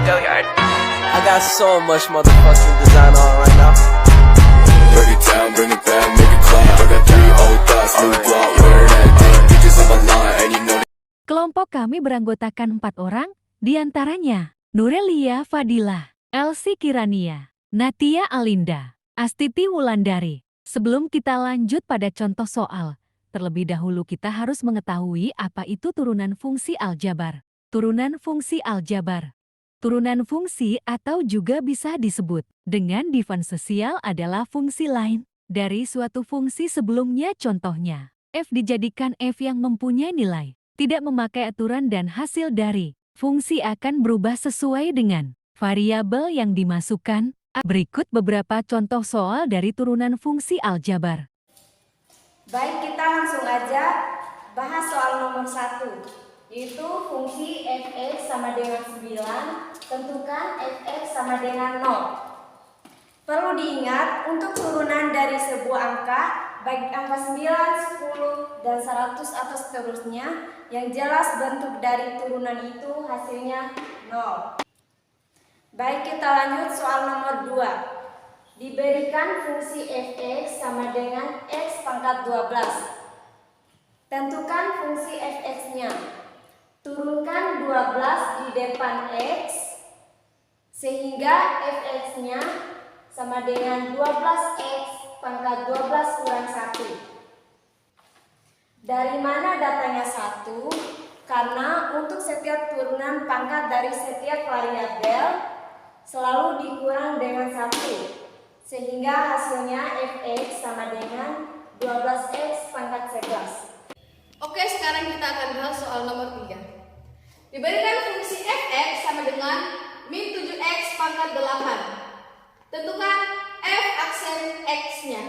I got so much motherfucking design on right now. Break it down, bring it back, make it clap. I got 3 old thoughts, new block, where that thing. Bitches on my line, and you know. Kelompok kami beranggotakan 4 orang, diantaranya Nurelia Fadila, Elsie Kirania, Natia Alinda, Astiti Wulandari. Sebelum kita lanjut pada contoh soal, terlebih dahulu kita harus mengetahui apa itu turunan fungsi aljabar. Turunan fungsi aljabar. Turunan fungsi atau juga bisa disebut dengan diferensial adalah fungsi lain dari suatu fungsi sebelumnya. Contohnya, f dijadikan f yang mempunyai nilai, tidak memakai aturan dan hasil dari fungsi akan berubah sesuai dengan variabel yang dimasukkan. Berikut beberapa contoh soal dari turunan fungsi aljabar. Baik, kita langsung aja bahas soal nomor 1. Yaitu fungsi fx sama dengan 9, tentukan fx sama dengan 0. Perlu diingat, untuk turunan dari sebuah angka, baik angka 9, 10, dan 100 atau seterusnya, yang jelas bentuk dari turunan itu hasilnya 0. Baik, kita lanjut soal nomor 2. Diberikan fungsi fx sama dengan x pangkat 12. Tentukan fungsi fx-nya. Turunkan 12 di depan x, sehingga fx-nya sama dengan 12x pangkat 12 kurang 1. Dari mana datanya 1? Karena untuk setiap turunan pangkat dari setiap variabel selalu dikurang dengan 1, sehingga hasilnya fx sama dengan 12x pangkat 11. Oke, sekarang kita akan bahas soal nomor 3. Diberikan fungsi fx sama dengan min 7x pangkat 8. Tentukan f aksen x-nya.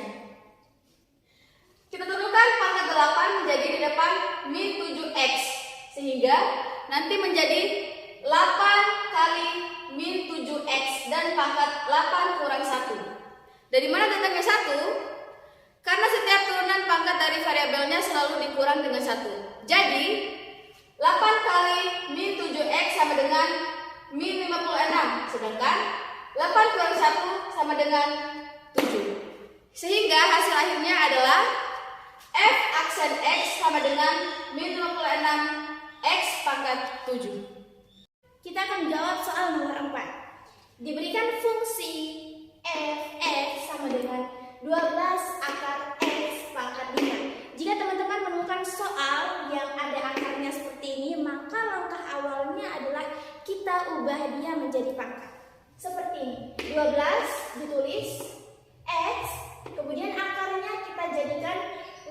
Kita turunkan pangkat 8 menjadi di depan min 7x, sehingga nanti menjadi 8 kali min 7x dan pangkat 8 kurang 1. Dari mana datangnya 1? Karena setiap turunan pangkat dari variabelnya selalu dikurang dengan 1. Jadi 8 kali min 7x sama dengan min 56, sedangkan 8 kurang 1 sama dengan 7. Sehingga hasil akhirnya adalah f aksen x sama dengan min 56x pangkat 7. Kita akan menjawab soal nomor 4. Diberikan fungsi f(x) sama dengan 12 akar x pangkat 5. Jika teman-teman menemukan soal yang ada akarnya seperti ini, maka langkah awalnya adalah kita ubah dia menjadi pangkat. Seperti ini, 12 ditulis x, kemudian akarnya kita jadikan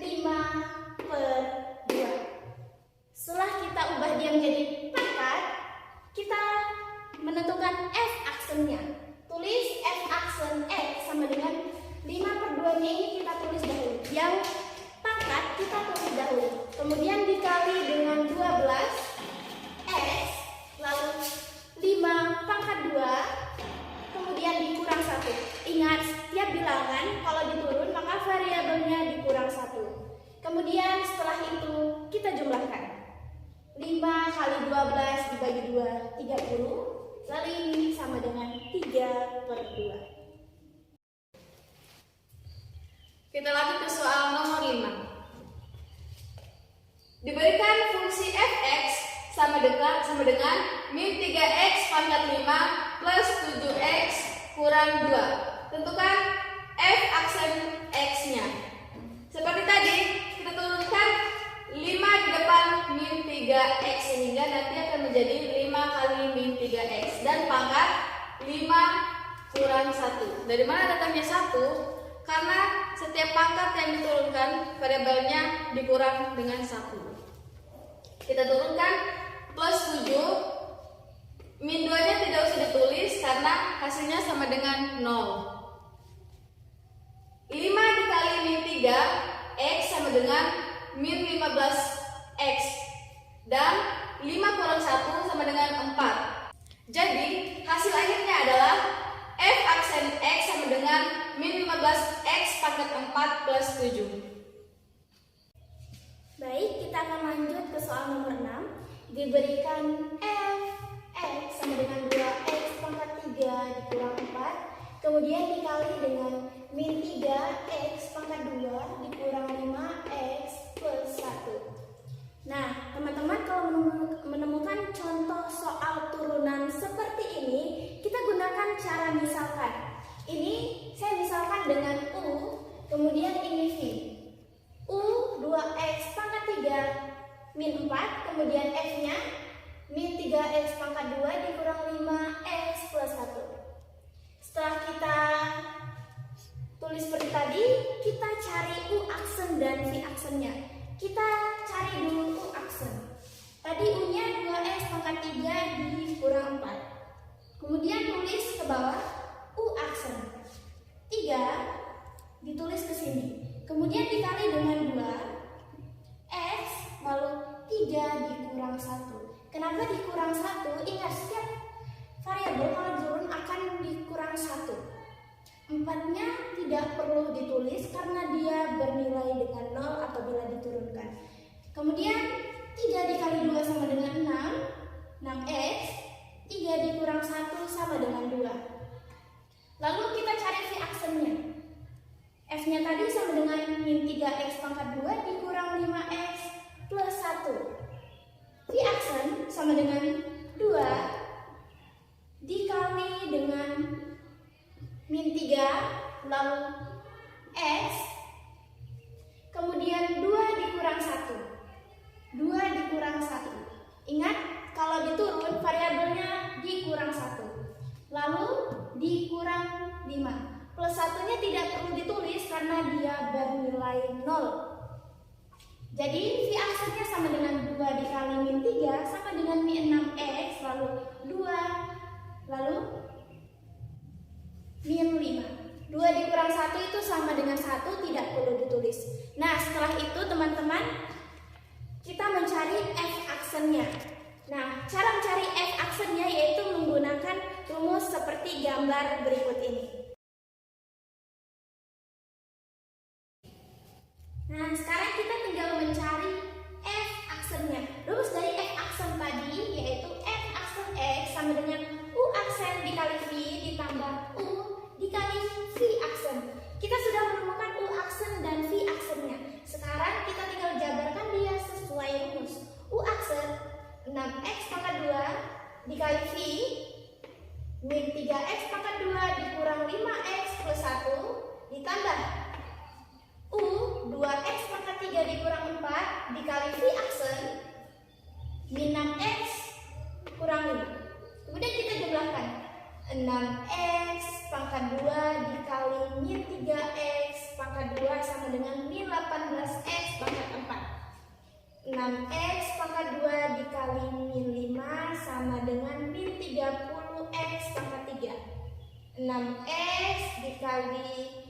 5/2. Setelah kita ubah dia menjadi pangkat, kita menentukan f aksennya. Tulis f aksen x sama dengan 5/2-nya ini kita tulis dahulu. Yang pangkat kita tulis dahulu. Kemudian dikali dengan 12x, lalu 5 pangkat 2, kemudian dikurang 1. Ingat, setiap bilangan kalau diturun maka variabelnya dikurang 1. Kemudian setelah itu kita jumlahkan. 5 kali 12 dibagi 2, 30. Lalu ini sama dengan 3/2. Kita lanjut ke soal nomor 5. Diberikan fungsi fx sama dengan min 3x pangkat 5 plus 7x kurang 2. Tentukan f aksen x-nya. Seperti tadi, kita turunkan 5 di depan min 3x, sehingga nanti akan menjadi 5 kali min 3x dan pangkat 5 kurang 1. Dari mana datangnya 1? Karena setiap pangkat yang diturunkan variabelnya dikurang dengan 1. Kita turunkan plus 7, min 2 nya tidak usah ditulis karena hasilnya sama dengan 0. 5 dikali min 3 x sama dengan min 15x, dan 5 kurang 1 sama dengan 4. Jadi hasil akhirnya adalah f aksen x sama dengan min 15x pangkat 4 plus 7. Baik, kita akan lanjut ke soal nomor 6. Diberikan f(x) sama dengan 2x dikurang 1, ingat setiap variabel kalau turun akan dikurang 1. 4-nya tidak perlu ditulis karena dia bernilai dengan 0 apabila diturunkan. Kemudian 3 dikali 2 sama dengan 6, 6x. 3 dikurang 1 sama dengan 2. Lalu kita cari V aksennya. F-nya tadi sama dengan min 3x pangkat 2 dikurang 5x plus 1. V aksen sama dengan 2 dikali dengan min 3 lalu x, kemudian 2 dikurang 1. 2 dikurang 1. Ingat, kalau diturun variabelnya dikurang 1. Lalu dikurang 5. Plus 1-nya tidak perlu ditulis karena dia bernilai 0. Jadi V aksennya sama dengan 2 dikali min 3 sama dengan min 6x lalu 2 lalu min 5. 2 dikurang 1 itu sama dengan 1, tidak perlu ditulis. Nah, setelah itu teman-teman, kita mencari F aksennya. Nah, cara mencari F aksennya yaitu menggunakan rumus seperti gambar berikut ini. Nah, sekarang kita tinggal mencari F aksennya. Rumus dari F aksen tadi yaitu F aksen X sama dengan U aksen dikali V ditambah U dikali V aksen. Kita sudah menemukan U aksen dan V aksennya. Sekarang kita tinggal jabarkan dia sesuai rumus. U aksen 6x pangkat 2 dikali V min 3x pangkat 2 dikurang 5x plus 1 ditambah U 2x pangkat 3 dikurang 4 dikali V aksen min 6x kurang 5. Kemudian kita jumlahkan 6x pangkat 2 dikali min 3x pangkat 2 sama dengan min 18x pangkat 4. 6x pangkat 2 dikali min 5 sama dengan min 30x pangkat 3. 6x dikali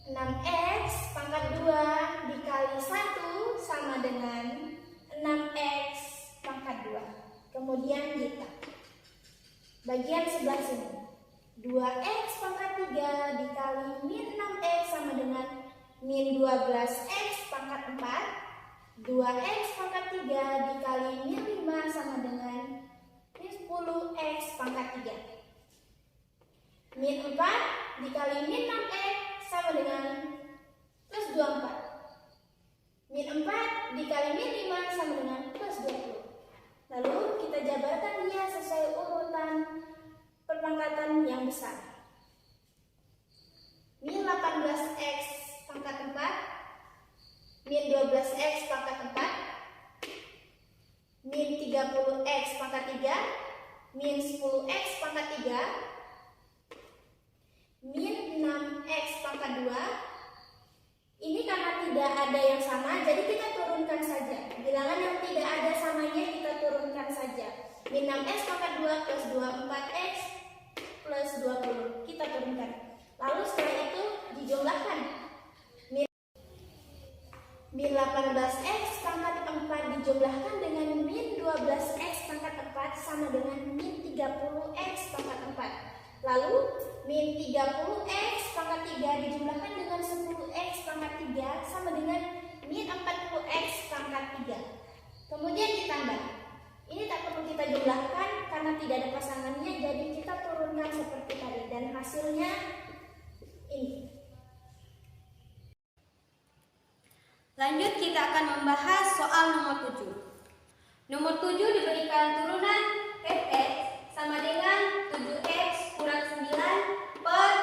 6x pangkat 2 dikali 1 sama dengan 6x pangkat 2. Kemudian kita bagian sebelah sini 2x pangkat 3 dikali min 6x sama dengan min 12x pangkat 4. 2x pangkat 3 dikali min 5 sama dengan min 10x pangkat 3. Min 4 dikali min 6x sama dengan plus 24. Min 4 dikali min 5 sama dengan plus 20. Lalu kita jabarkan dia sesuai urutan perpangkatan yang besar. Min 18x pangkat 4, min 12x pangkat 4, min 30x pangkat 3, min 10x pangkat 3, min 6x pangkat 2. Ini karena tidak ada yang sama, jadi kita turunkan saja. Bilangan yang tidak ada samanya kita turunkan saja. Min 6x pangkat 2 plus 24x plus 20. Kita turunkan. Lalu setelah itu dijumlahkan. Min 18x pangkat 4 dijumlahkan dengan min 12x pangkat 4 sama dengan min 30x pangkat 4. Lalu min 30x pangkat 3 dijumlahkan dengan 10x pangkat 3 sama dengan min 40x pangkat 3. Kemudian ditambah. Ini tak perlu kita jumlahkan karena tidak ada pasangannya, jadi kita turunkan seperti tadi dan hasilnya ini. Lanjut kita akan membahas soal nomor 7. Nomor 7 diberikan turunan fx sama dengan 7x kurang 9 per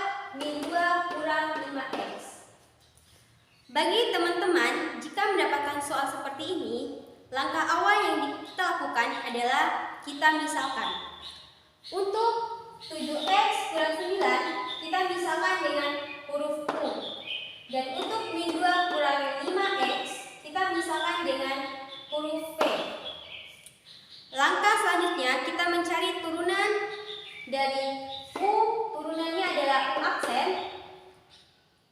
min 2 kurang 5x. Bagi teman-teman, jika mendapatkan soal seperti ini, langkah awal yang kita lakukan adalah kita misalkan. Untuk 7x kurang 9, kita misalkan dengan huruf U. Dan untuk min 2 kurang 5x, kita misalkan dengan huruf P. Langkah selanjutnya, kita mencari turunan dari U. Turunannya adalah U aksen.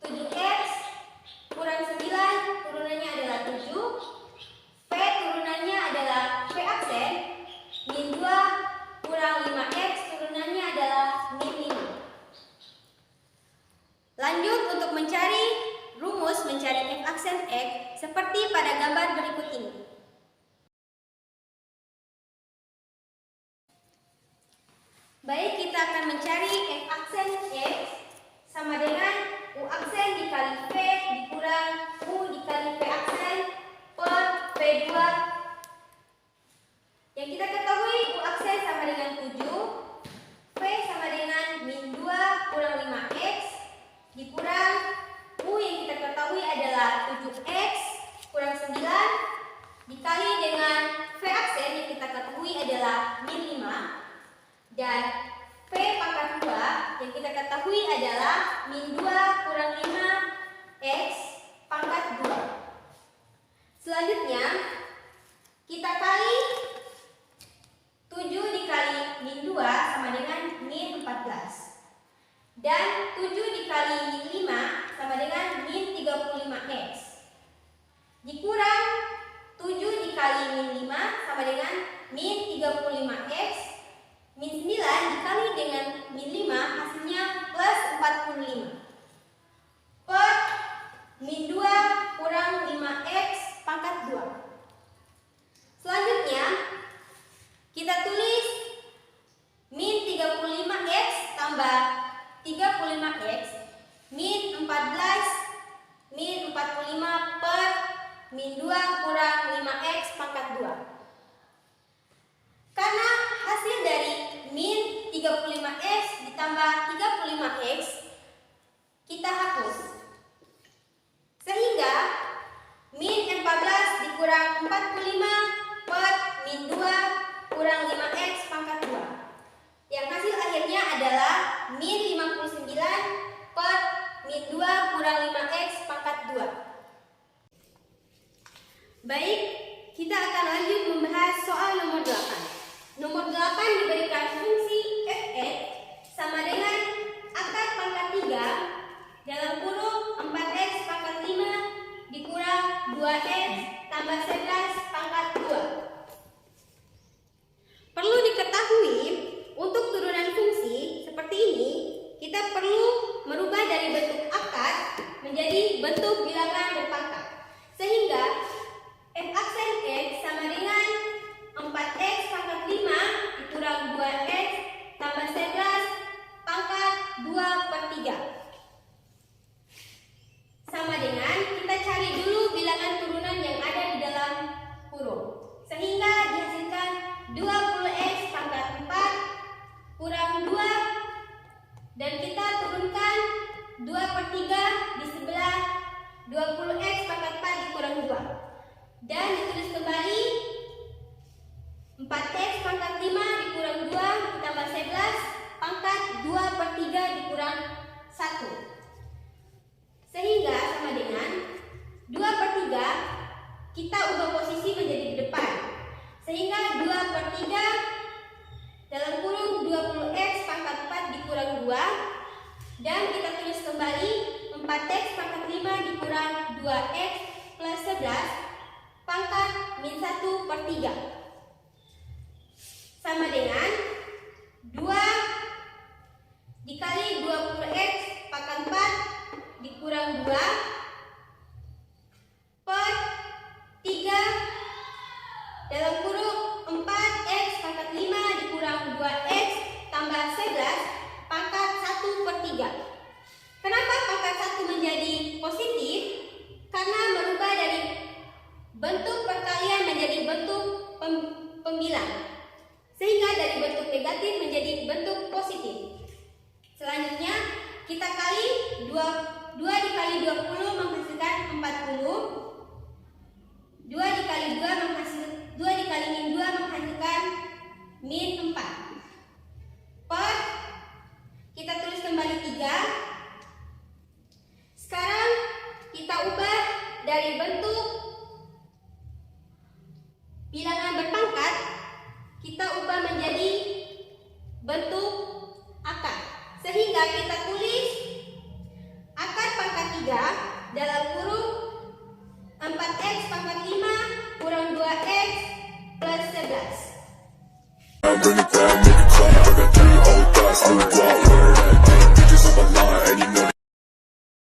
7x kurang 9, turunannya adalah 7. P turunannya Baik, kita akan mencari F aksen X sama dengan U aksen dikali V dikurang U dikali V aksen per V2. Yang kita ketahui U aksen sama dengan 7, V sama dengan min 2 kurang 5X dikurang U yang kita ketahui adalah 7X kurang 9 dikali dengan V aksen yang kita ketahui adalah min 5 dan V pangkat 2 yang kita ketahui adalah min 2 kurang 5X pangkat 2. Selanjutnya kita kali 7 dikali min 2 sama dengan min 14 dan 7 dikali min 5 sama dengan min 35X dikurang 7 dikali min 5 sama dengan min 35X min 9 dikali dengan min 5 hasilnya plus 45 per min 2 kurang 5X pangkat 2. Selanjutnya kita tulis min 35X tambah 35X min 14 min 45 per min 2 kurang 5X pangkat 2. Karena hasil dari min 35X ditambah 35X kita hapus. Sehingga min 14 dikurang 45 per min 2 kurang 5X pangkat 2. Yang hasil akhirnya adalah min 59 per min 2 kurang 5X pangkat 2. Baik, kita akan lanjut membahas soal nomor 8. Nomor 8 diberikan fungsi f(x) sama dengan akar pangkat 3 dalam kurung 4x pangkat 5 dikurang 2x tambah 11 pangkat 2. Perlu diketahui, untuk turunan fungsi seperti ini, kita perlu merubah dari bentuk akar menjadi bentuk bilangan berpangkat. Sehingga f aksen x sama dengan 4x pangkat 5 dikurang 2x tambah 11 pangkat 2/3. Sama dengan kita cari dulu bilangan turunan yang ada di dalam kurung. Sehingga dihasilkan 20x pangkat 4 kurang 2 dan kita turunkan 2/3 di sebelah 20x pangkat 4 dikurang 2. Dan ditulis kembali 4x pangkat 5 dikurang 2 ditambah 11 pangkat 2/3 dikurang 1. Sehingga sama dengan 2/3 kita ubah posisi menjadi di depan. Sehingga 2/3 dalam kurung 20x pangkat 4 dikurang 2 dan kita tulis kembali 4x pangkat 5 dikurang 2x plus 11 pangkat min 1/3 sama dengan 2 dikali 20x pangkat 4 dikurang 2 per 3 dalam kurung 4x pangkat 5 dikurang 2x tambah 11 pangkat 1/3. Kenapa pangkat 1 menjadi positif? Karena merubah dari bentuk perkalian menjadi bentuk pembilang. Sehingga dari bentuk negatif menjadi bentuk positif. Selanjutnya kita kali 2 dikali 20 menghasilkan 40. 2 dikali 2 dikali min 2 menghasilkan min 4. Per kita tulis kembali 3. Sekarang kita ubah dari bentuk bilangan berpangkat, kita ubah menjadi bentuk akar. Sehingga kita tulis akar pangkat 3 dalam kurung 4x pangkat 5 kurang 2x plus 11. Bring it down,